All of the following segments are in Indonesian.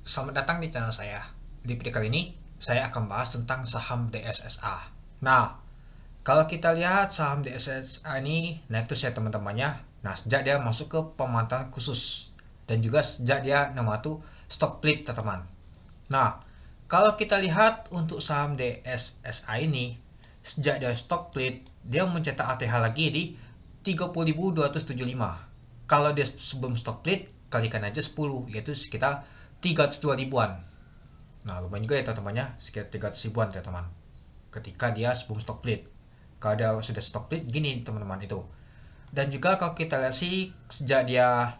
Selamat datang di channel saya. Di video kali ini, saya akan bahas tentang saham DSSA. Nah, kalau kita lihat saham DSSA ini naik terus ya teman-temannya. Nah, sejak dia masuk ke pemantauan khusus. Dan juga sejak dia nama tuh stock split teman-teman. Nah, kalau kita lihat untuk saham DSSA ini, sejak dia stock split, dia mencetak ATH lagi di 30.275. Kalau dia sebelum stock split, kalikan aja 10, yaitu sekitar 302 ribuan. Nah, lumayan juga ya teman-temannya, sekitar 300 ribuan teman-teman. Ketika dia sebelum stock split. Kalau dia sudah stock split, gini teman-teman itu. Dan juga kalau kita lihat sih, sejak dia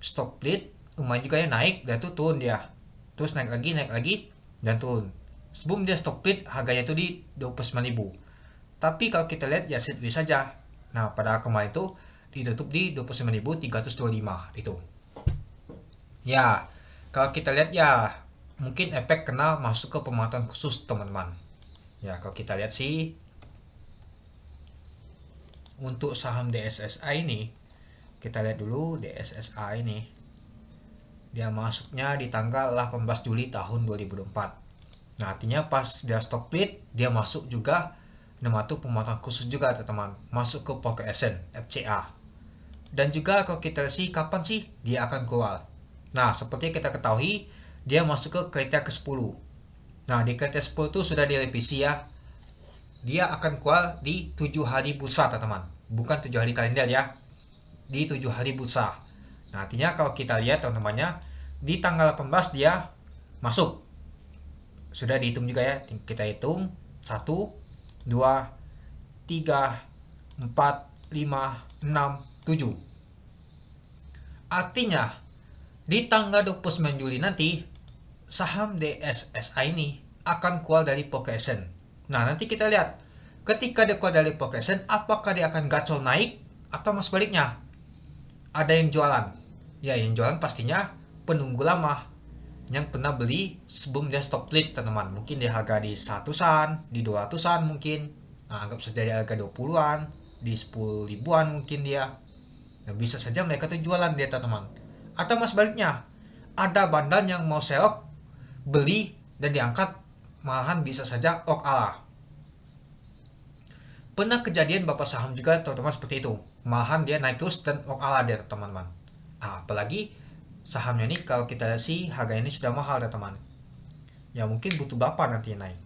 stock split, lumayan juga ya naik, dan tuh turun dia. Terus naik lagi, dan turun. Sebelum dia stock split, harganya itu di 29.000. Tapi kalau kita lihat ya sideways saja. Nah, pada kemarin itu ditutup di 29.325 itu. Ya, kalau kita lihat ya mungkin efek kena masuk ke pemantauan khusus teman-teman. Ya, kalau kita lihat sih untuk saham DSSA ini, kita lihat dulu DSSA ini. Dia masuknya di tanggal 18 Juli tahun 2024. Nah, artinya pas dia stock split, dia masuk juga nama itu pemantauan khusus juga teman-teman, masuk ke Poker Essence FCA. Dan juga kalau kita lihat sih kapan sih dia akan keluar. Nah, seperti kita ketahui, dia masuk ke kriteria ke-10. Nah, di kriteria 10 itu sudah direvisi ya. Dia akan keluar di 7 hari bursa teman-teman, bukan 7 hari kalender ya, di 7 hari bursa. Nah, artinya kalau kita lihat teman-temannya, di tanggal 18 dia masuk. Sudah dihitung juga ya, kita hitung 1, 2, 3, 4, 5, 6, 7. Artinya di tanggal 29 Juli nanti saham DSSA ini akan keluar dari Poker Essence. Nah, nanti kita lihat ketika dia keluar dari Poker Essence, apakah dia akan gacor naik atau mas baliknya. Ada yang jualan. Ya, yang jualan pastinya penunggu lama yang pernah beli sebelum dia stock split teman-teman. Mungkin dia harga di 100-an, di 200-an mungkin. Nah, anggap saja di harga 20-an, di 10 ribuan mungkin dia. Nah, bisa saja mereka tuh jualan dia teman-teman. Atau mas baliknya, ada bandar yang mau selok, beli dan diangkat, malahan bisa saja ok ala. Pernah kejadian bapak saham juga teman-teman seperti itu. Malahan dia naik terus dan ok ala dia teman-teman. Apalagi sahamnya ini kalau kita lihat sih harga ini sudah mahal ya teman. Ya mungkin butuh berapa nanti naik.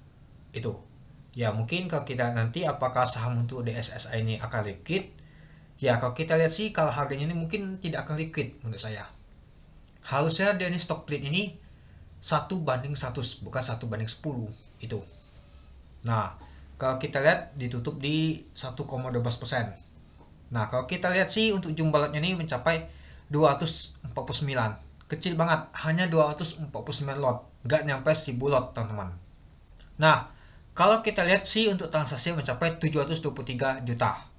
Itu. Ya mungkin kalau kita nanti apakah saham untuk DSSA ini akan liquid. Ya kalau kita lihat sih kalau harganya ini mungkin tidak akan liquid menurut saya. Harusnya dia ini stock split ini 1:100 bukan 1:10 itu. Nah, kalau kita lihat ditutup di 1,12%. Nah, kalau kita lihat sih untuk jumlah lotnya ini mencapai 249. Kecil banget, hanya 249 lot, nggak nyampe 1000 lot teman-teman. Nah, kalau kita lihat sih untuk transaksi mencapai 723 juta.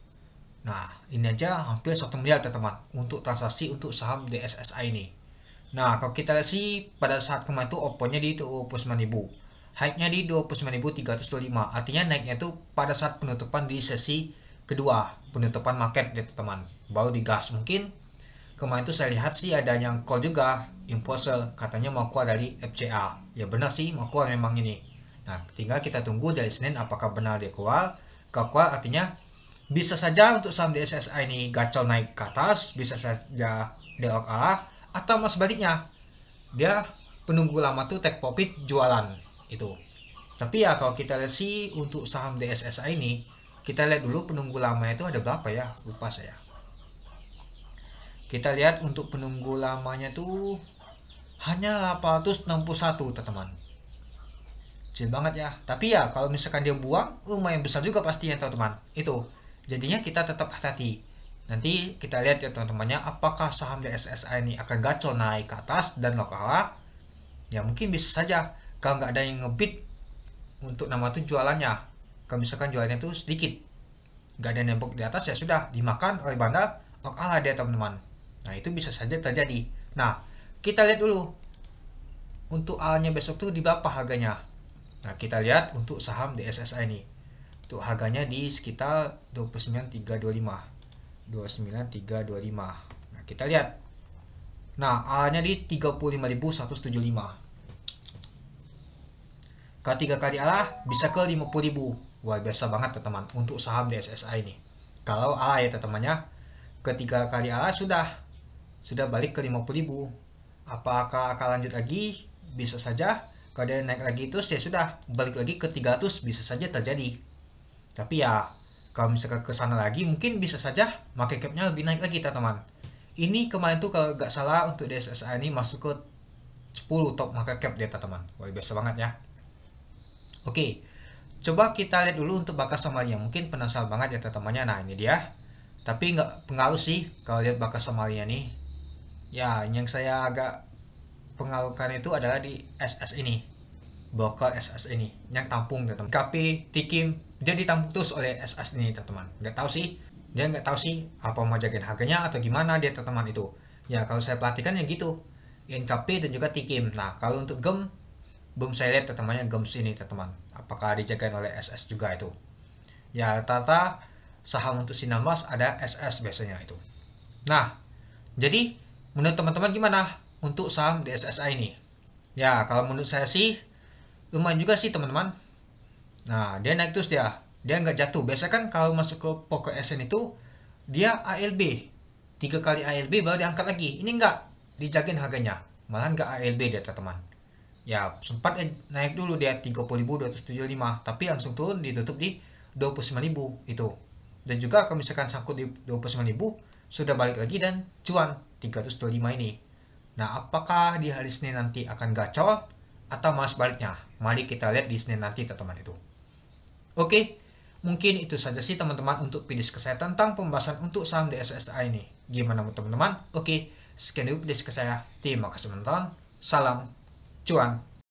Nah, ini aja hampir 1 miliar teman-teman untuk transaksi untuk saham DSSA ini. Nah, kalau kita lihat sih pada saat kemarin tuh opennya di 29.000. High-nya di 29.325. Artinya naiknya tuh pada saat penutupan di sesi kedua, penutupan market ya teman-teman. Baru digas mungkin. Kemarin tuh saya lihat sih ada yang call juga, imposter katanya mau keluar dari FCA. Ya benar sih mau keluar memang ini. Nah, tinggal kita tunggu dari Senin apakah benar dia keluar. Kalau keluar artinya bisa saja untuk saham DSSA ini gacor naik ke atas, bisa saja dia kalah, atau mas sebaliknya dia penunggu lama tuh take profit jualan itu. Tapi ya kalau kita lihat sih untuk saham DSSA ini, kita lihat dulu penunggu lama itu ada berapa ya, lupa saya. Kita lihat untuk penunggu lamanya tuh hanya 861 teman-teman, kecil banget ya. Tapi ya kalau misalkan dia buang lumayan besar juga pastinya teman-teman itu. Jadinya kita tetap hati-hati. Nanti kita lihat ya teman-temannya, apakah saham DSSA ini akan gacor naik ke atas dan lokal. Ya mungkin bisa saja kalau nggak ada yang ngebit untuk nama tuh jualannya. Kalau misalkan jualannya tuh sedikit, nggak ada yang nembok di atas, ya sudah dimakan oleh bandar lokal dia teman-teman. Nah itu bisa saja terjadi. Nah kita lihat dulu untuk A-nya besok tuh di berapa harganya. Nah kita lihat untuk saham DSSA ini, untuk harganya di sekitar 29.325. 29.325. Nah kita lihat. Nah A nya di 35.175. Kalau 3 kali ALA bisa ke 50.000. Wah, biasa banget teman-teman untuk saham DSSI ini. Kalau ALA ya teman-temannya, ketiga kali ALA sudah balik ke 50.000. Apakah akan lanjut lagi? Bisa saja. Kalau dia naik lagi terus ya sudah balik lagi ke 300, bisa saja terjadi. Tapi ya kalau misalkan ke sana lagi mungkin bisa saja market cap-nya lebih naik lagi teman-teman. Ini kemarin tuh kalau nggak salah untuk DSSI ini masuk ke 10 top market cap dia teman-teman. Wah, biasa banget ya. Oke, coba kita lihat dulu untuk bakas samarinya. Mungkin penasaran banget ya teman-temannya. Nah, ini dia. Tapi nggak pengaruh sih kalau lihat bakas samarinya nih. Ya, yang saya agak pengaruhkan itu adalah di SS ini. Broker SS ini yang tampung teman-teman. KP, Tikim, dia ditampung terus oleh SS ini teman-teman. Nggak tahu sih. Dia nggak tahu sih apa mau jagain harganya atau gimana dia teman-teman itu. Ya, kalau saya perhatikan ya gitu. NKP dan juga Tikim. Nah, kalau untuk GEM belum saya lihat teman-temannya GEMS ini teman-teman, apakah dijagain oleh SS juga itu. Ya rata-rata saham untuk Sinarmas ada SS biasanya itu. Nah, jadi menurut teman-teman gimana untuk saham di SSI ini? Ya kalau menurut saya sih lumayan juga sih teman-teman. Nah, dia naik terus, dia nggak jatuh. Biasanya kan kalau masuk ke pokok SN itu dia ALB 3 kali ALB baru diangkat lagi. Ini enggak, dijagain harganya, malah nggak ALB dia teman-teman. Ya sempat naik dulu dia 30.275, tapi langsung turun, ditutup di 29.000 itu. Dan juga kalau misalkan sangkut di 29.000 sudah balik lagi dan cuan 325 ini. Nah, apakah di hari Senin nanti akan gacor atau malah sebaliknya? Mari kita lihat di Senin nanti teman-teman itu. Oke, mungkin itu saja sih teman-teman untuk video saya tentang pembahasan untuk saham DSSI ini. Gimana teman-teman? Oke, sekian dulu video saya. Terima kasih teman-teman. Salam cuan.